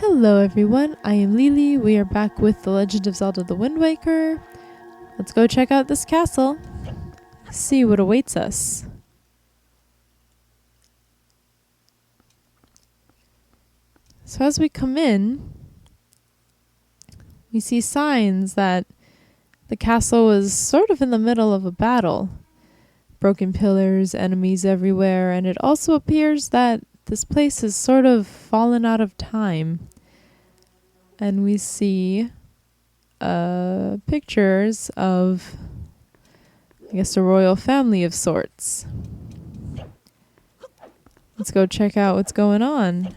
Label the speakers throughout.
Speaker 1: Hello everyone, I am Lily. We are back with The Legend of Zelda the Wind Waker. Let's go check out this castle, see what awaits us. So as we come in, we see signs that the castle was sort of in the middle of a battle. Broken pillars, enemies everywhere, and it also appears that this place has sort of fallen out of time. And we see pictures of, I guess, a royal family of sorts. Let's go check out what's going on.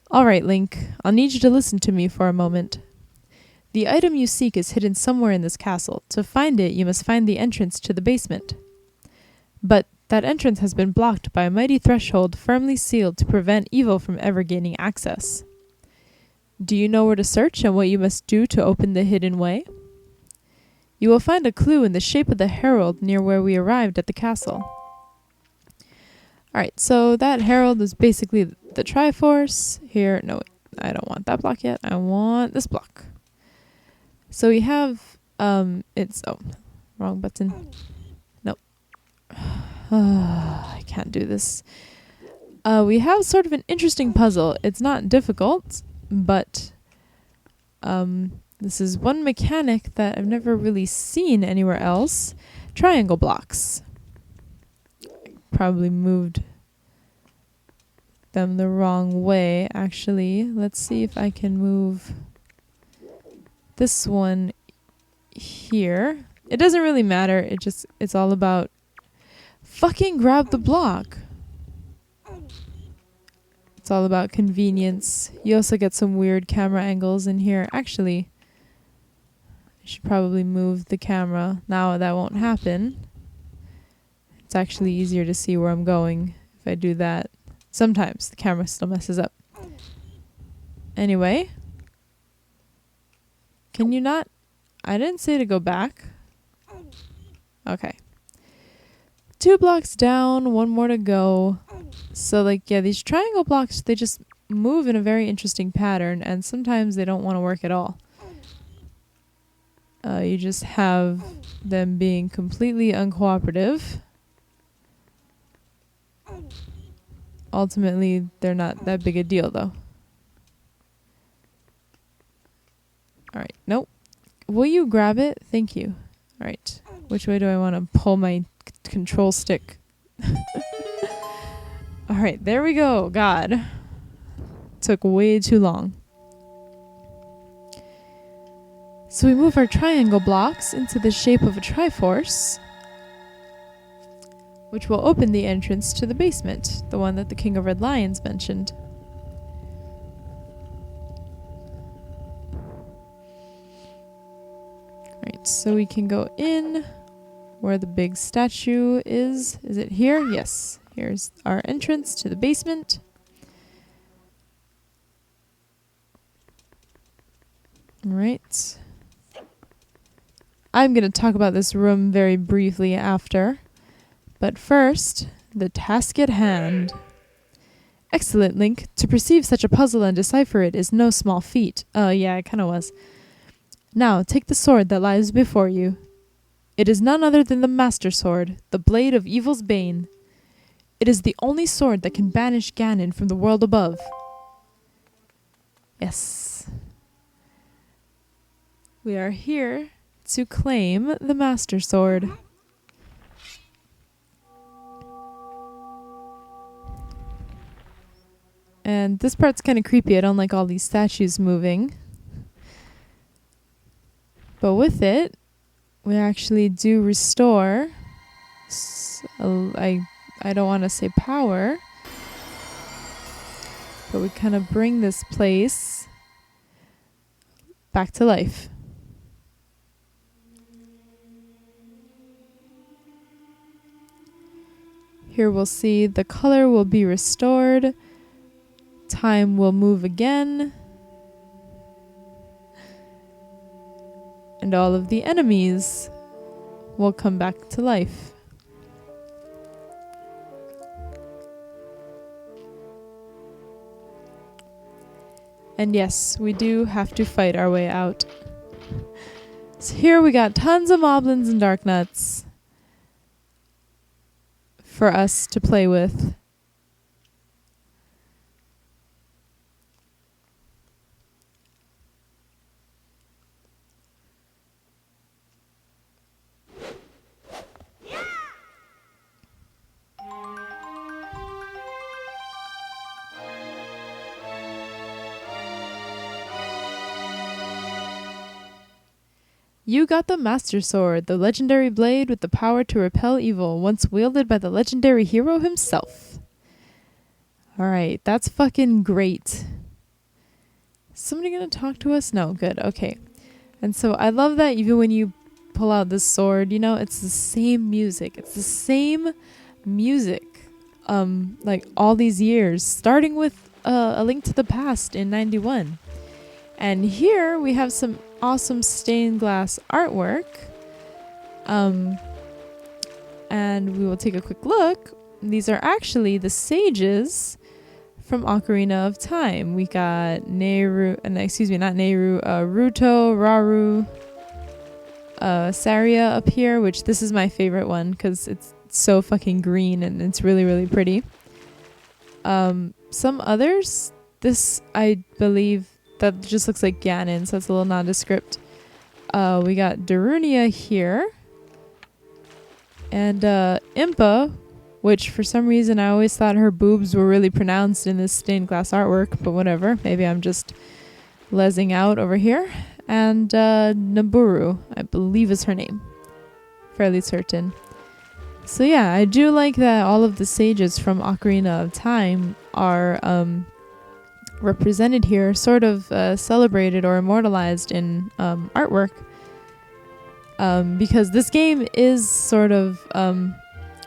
Speaker 1: Alright, Link, I'll need you to listen to me for a moment. The item you seek is hidden somewhere in this castle. To find it, you must find the entrance to the basement. But that entrance has been blocked by a mighty threshold firmly sealed to prevent evil from ever gaining access. Do you know where to search and what you must do to open the hidden way? You will find a clue in the shape of the herald near where we arrived at the castle. Alright, so that herald is basically the Triforce. Here, no, I don't want that block yet. I want this block. So we have, wrong button. Nope. I can't do this. We have sort of an interesting puzzle. It's not difficult, but this is one mechanic that I've never really seen anywhere else. Triangle blocks. Probably moved them the wrong way, actually. Let's see if I can move this one here. It doesn't really matter. It's all about fucking grab the block. It's all about convenience. You also get some weird camera angles in here. Actually, I should probably move the camera. Now that won't happen. It's actually easier to see where I'm going if I do that. Sometimes the camera still messes up. Anyway. Can you not? I didn't say to go back. Okay. 2 blocks down, 1 more to go. So these triangle blocks, they just move in a very interesting pattern, and sometimes they don't want to work at all. You just have them being completely uncooperative. Ultimately, they're not that big a deal, though. Alright, nope. Will you grab it? Thank you. Alright, which way do I want to pull my control stick? Alright, there we go. God. Took way too long. So we move our triangle blocks into the shape of a Triforce, which will open the entrance to the basement, the one that the King of Red Lions mentioned. Right, so we can go in where the big statue is. Is it here? Yes. Here's our entrance to the basement. Alright. I'm going to talk about this room very briefly after. But first, the task at hand. Excellent, Link. To perceive such a puzzle and decipher it is no small feat. Yeah, it kind of was. Now, take the sword that lies before you. It is none other than the Master Sword, the blade of evil's bane. It is the only sword that can banish Ganon from the world above. Yes. We are here to claim the Master Sword. And this part's kind of creepy. I don't like all these statues moving. But with it, we actually do restore. I don't want to say power. But we kind of bring this place back to life. Here we'll see the color will be restored. Time will move again. And all of the enemies will come back to life. And yes, we do have to fight our way out. So here we got tons of moblins and darknuts for us to play with. You got the Master Sword, the legendary blade with the power to repel evil, once wielded by the legendary hero himself. Alright, that's fucking great. Is somebody gonna talk to us? No, good, okay. And so I love that even when you pull out this sword, you know, it's the same music. It's the same music, like all these years, starting with A Link to the Past in 91. And here we have some awesome stained glass artwork. And we will take a quick look. These are actually the sages from Ocarina of Time. We got Ruto, Raru, Saria up here, which this is my favorite one because it's so fucking green and it's really, really pretty. Some others, this I believe that just looks like Ganon, so it's a little nondescript. We got Darunia here. And Impa, which for some reason I always thought her boobs were really pronounced in this stained glass artwork, but whatever. Maybe I'm just lesing out over here. And Naburu, I believe is her name. Fairly certain. So yeah, I do like that all of the sages from Ocarina of Time are represented here, sort of celebrated or immortalized in artwork, because this game is sort of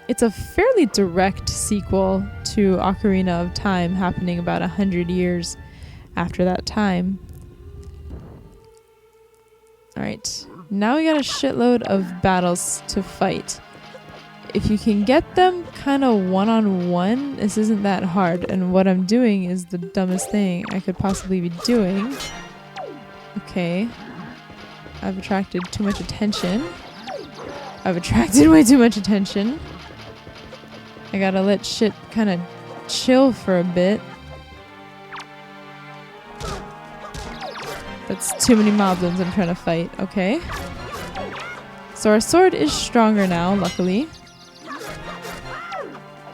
Speaker 1: it's a fairly direct sequel to Ocarina of Time, happening about 100 years after that time. Alright, now we got a shitload of battles to fight. If you can get them kind of one-on-one, this isn't that hard. And what I'm doing is the dumbest thing I could possibly be doing. Okay. I've attracted too much attention. I've attracted way too much attention. I gotta let shit kind of chill for a bit. That's too many moblins I'm trying to fight. Okay. So our sword is stronger now, luckily.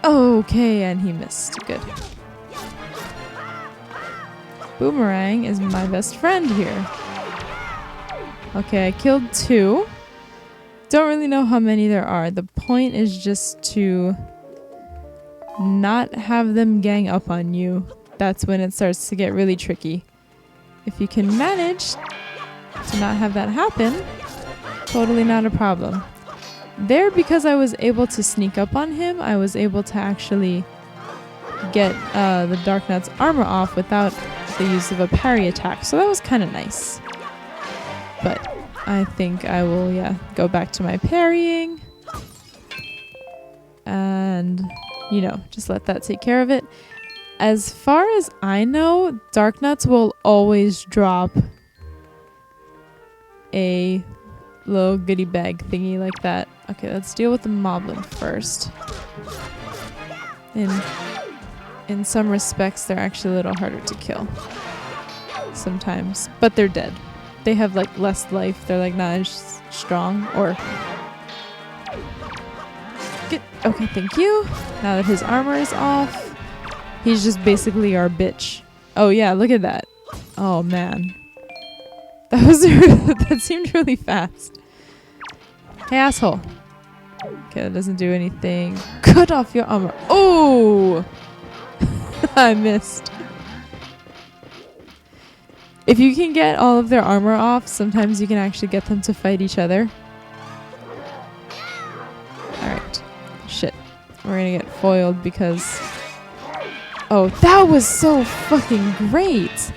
Speaker 1: Okay, and he missed. Good. Boomerang is my best friend here. Okay, I killed 2. Don't really know how many there are. The point is just to not have them gang up on you. That's when it starts to get really tricky. If you can manage to not have that happen, totally not a problem. There, because I was able to sneak up on him, I was able to actually get the Darknut's armor off without the use of a parry attack. So that was kind of nice. But I think I will, go back to my parrying. And, just let that take care of it. As far as I know, Darknuts will always drop a little goodie bag thingy like that. Okay, let's deal with the moblin first. In some respects, they're actually a little harder to kill. Sometimes. But they're dead. They have like less life. They're like not as strong. Or... Okay, thank you. Now that his armor is off, he's just basically our bitch. Oh yeah, look at that. Oh man. That was that seemed really fast. Hey, asshole. Okay, that doesn't do anything. Cut off your armor. Oh! I missed. If you can get all of their armor off, sometimes you can actually get them to fight each other. Alright. Shit. We're gonna get foiled because... Oh, that was so fucking great!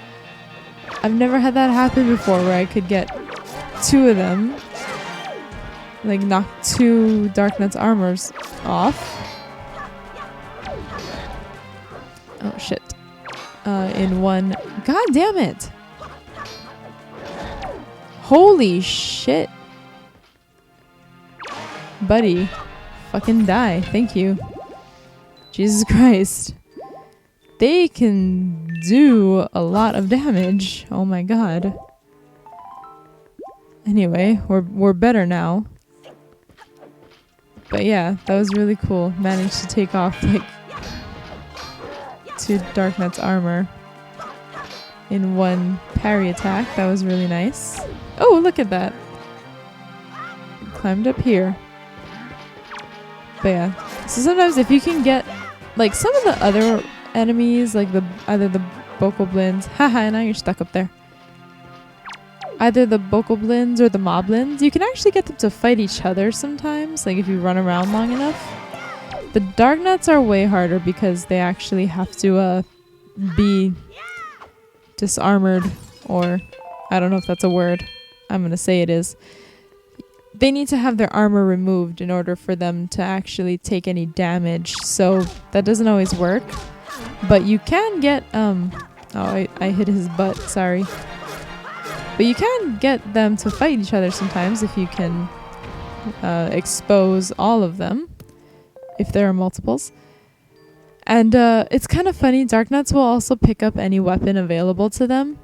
Speaker 1: I've never had that happen before where I could get 2 of them. Like, knock 2 Darknut's armors off. Oh, shit. in one. God damn it! Holy shit. Buddy, fucking die. Thank you. Jesus Christ. They can do a lot of damage. Oh my god. Anyway, we're better now. But yeah, that was really cool. Managed to take off like 2 Dark Knight's armor in one parry attack. That was really nice. Oh, look at that. Climbed up here. But yeah. So sometimes if you can get like some of the other enemies, like either the Bokoblins. Haha, now you're stuck up there. Either the Bokoblins or the Moblins, you can actually get them to fight each other sometimes, like if you run around long enough. The Dark Knights are way harder because they actually have to be disarmored, or I don't know if that's a word. I'm gonna say it is. They need to have their armor removed in order for them to actually take any damage, so that doesn't always work. But you can get oh, I hit his butt, sorry. But you can get them to fight each other sometimes if you can expose all of them, if there are multiples. And it's kind of funny, Dark Knights will also pick up any weapon available to them.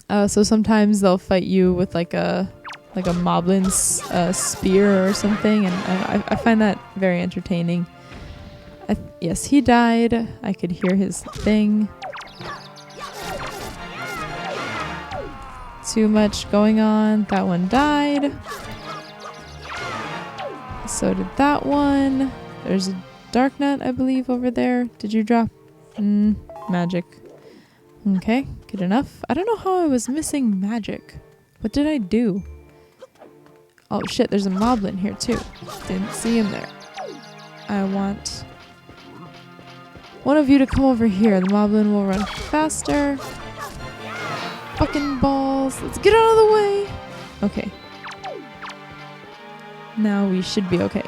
Speaker 1: So sometimes they'll fight you with like a Moblin's spear or something, and I find that very entertaining. Yes, he died. I could hear his thing. Too much going on. That one died. So did that one. There's a Dark Knight, I believe, over there. Did you drop? Magic. Okay, good enough. I don't know how I was missing magic. What did I do? Oh shit, there's a Moblin here too. Didn't see him there. I want one of you to come over here. The Moblin will run faster. Fucking balls. Let's get out of the way. Okay. Now we should be okay.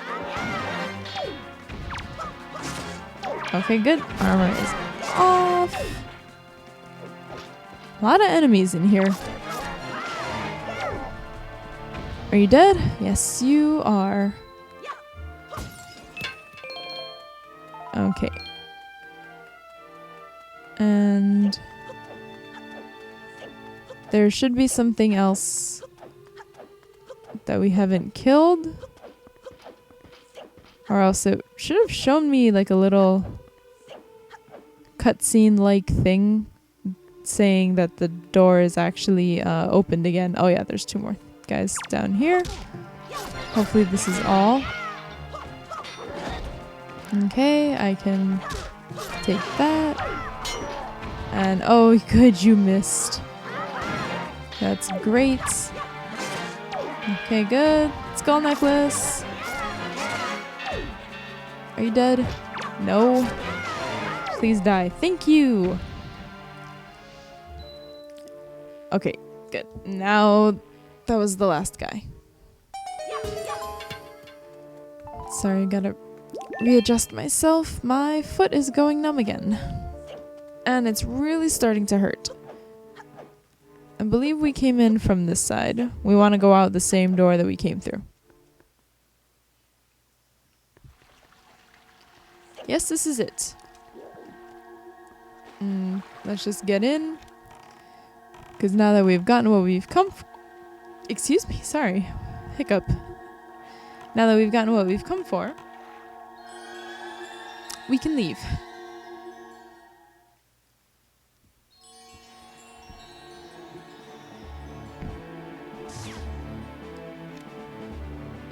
Speaker 1: Okay, good. Armor is off. A lot of enemies in here. Are you dead? Yes, you are. Okay. And there should be something else that we haven't killed. Or else it should have shown me like a little cutscene-like thing saying that the door is actually opened again. Oh yeah, there's 2 more guys down here. Hopefully this is all. Okay, I can take that. And oh good, you missed. That's great. Okay, good. Skull necklace. Are you dead? No. Please die. Thank you. Okay, good. Now, that was the last guy. Sorry, gotta readjust myself. My foot is going numb again. And it's really starting to hurt. I believe we came in from this side. We want to go out the same door that we came through. Yes, this is it. Let's just get in. Because now that we've gotten what we've come excuse me, sorry. Hiccup. Now that we've gotten what we've come for, we can leave.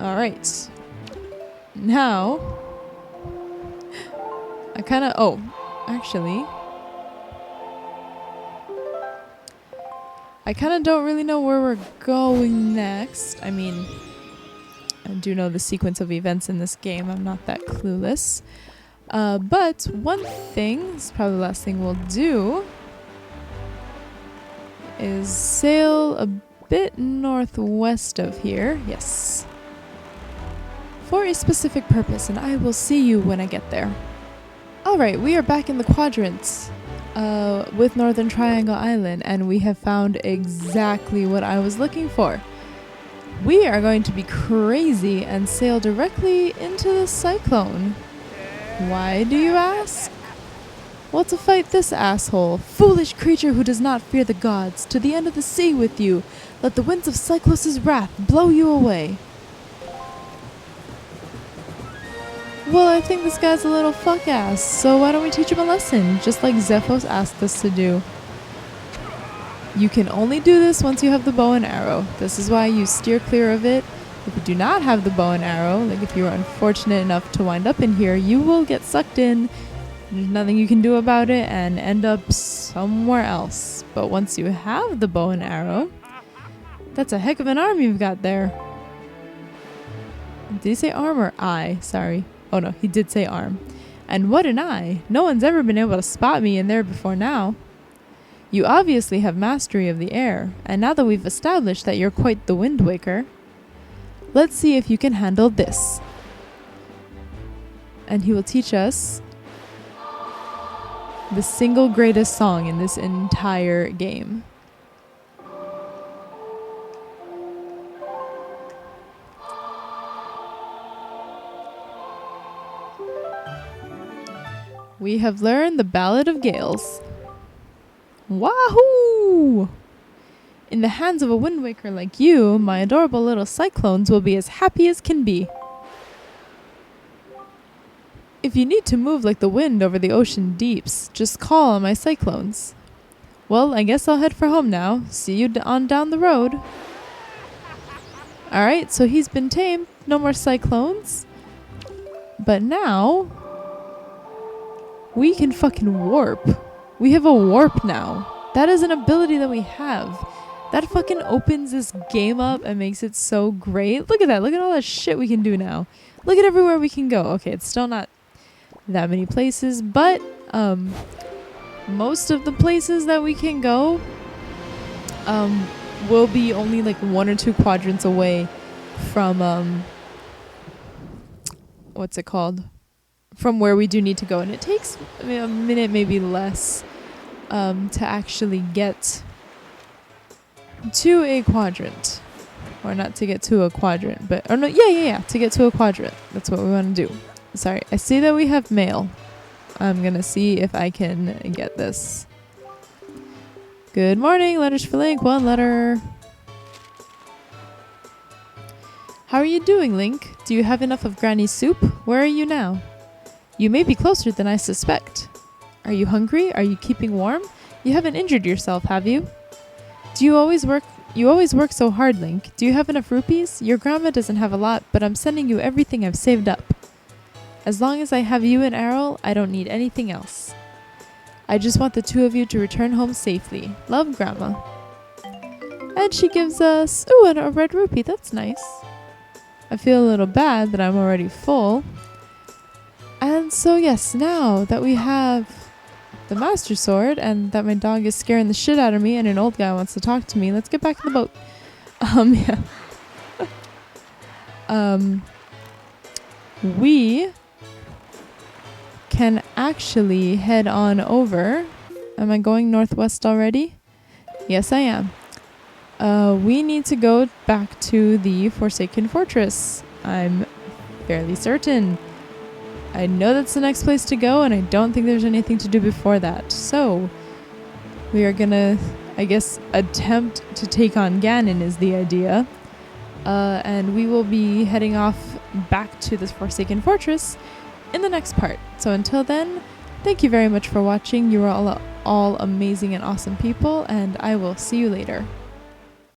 Speaker 1: Alright. Now, I kind of... Oh, actually... I kind of don't really know where we're going next. I mean, I do know the sequence of events in this game. I'm not that clueless. But one thing, this is probably the last thing we'll do, is sail a bit northwest of here. Yes. For a specific purpose, and I will see you when I get there. Alright, we are back in the quadrants. with Northern Triangle Island, and we have found exactly what I was looking for. We are going to be crazy and sail directly into the cyclone. Why, do you ask? Well, to fight this asshole, foolish creature who does not fear the gods, to the end of the sea with you. Let the winds of Cyclos' wrath blow you away. Well, I think this guy's a little fuck-ass, so why don't we teach him a lesson, just like Zephos asked us to do. You can only do this once you have the bow and arrow. This is why you steer clear of it. If you do not have the bow and arrow, like if you are unfortunate enough to wind up in here, you will get sucked in. There's nothing you can do about it and end up somewhere else. But once you have the bow and arrow, that's a heck of an arm you've got there. Did he say arm or eye? Sorry. Oh no, he did say arm. And what an eye! No one's ever been able to spot me in there before now. You obviously have mastery of the air, and now that we've established that you're quite the Wind Waker, let's see if you can handle this. And he will teach us the single greatest song in this entire game. We have learned the Ballad of Gales. Wahoo! In the hands of a Wind Waker like you, my adorable little cyclones will be as happy as can be. If you need to move like the wind over the ocean deeps, just call on my cyclones. Well, I guess I'll head for home now. See you on down the road. Alright, so he's been tamed. No more cyclones. But now we can fucking warp. We have a warp now. That is an ability that we have. That fucking opens this game up and makes it so great. Look at that. Look at all that shit we can do now. Look at everywhere we can go. Okay, it's still not that many places, but most of the places that we can go will be only like 1 or 2 quadrants away from what's it called? From where we do need to go, and it takes a minute, maybe less, to actually get to a quadrant, or not to get to a quadrant, but to get to a quadrant. That's what we want to do. Sorry, I see that we have mail. I'm gonna see if I can get this. Good morning, letters for Link. 1 letter. How are you doing, Link? Do you have enough of Granny's soup? Where are you now? You may be closer than I suspect. Are you hungry? Are you keeping warm? You haven't injured yourself, have you? Do you always work? You always work so hard, Link. Do you have enough rupees? Your grandma doesn't have a lot, but I'm sending you everything I've saved up. As long as I have you and Errol, I don't need anything else. I just want the 2 of you to return home safely. Love, Grandma. And she gives us, a red rupee. That's nice. I feel a little bad that I'm already full. And so yes, now that we have the Master Sword and that my dog is scaring the shit out of me and an old guy wants to talk to me, let's get back in the boat. We can actually head on over. Am I going northwest already? Yes, I am. We need to go back to the Forsaken Fortress. I'm fairly certain. I know that's the next place to go, and I don't think there's anything to do before that. So, we are gonna, I guess, attempt to take on Ganon is the idea. And we will be heading off back to this Forsaken Fortress in the next part. So until then, thank you very much for watching. You are all amazing and awesome people, and I will see you later.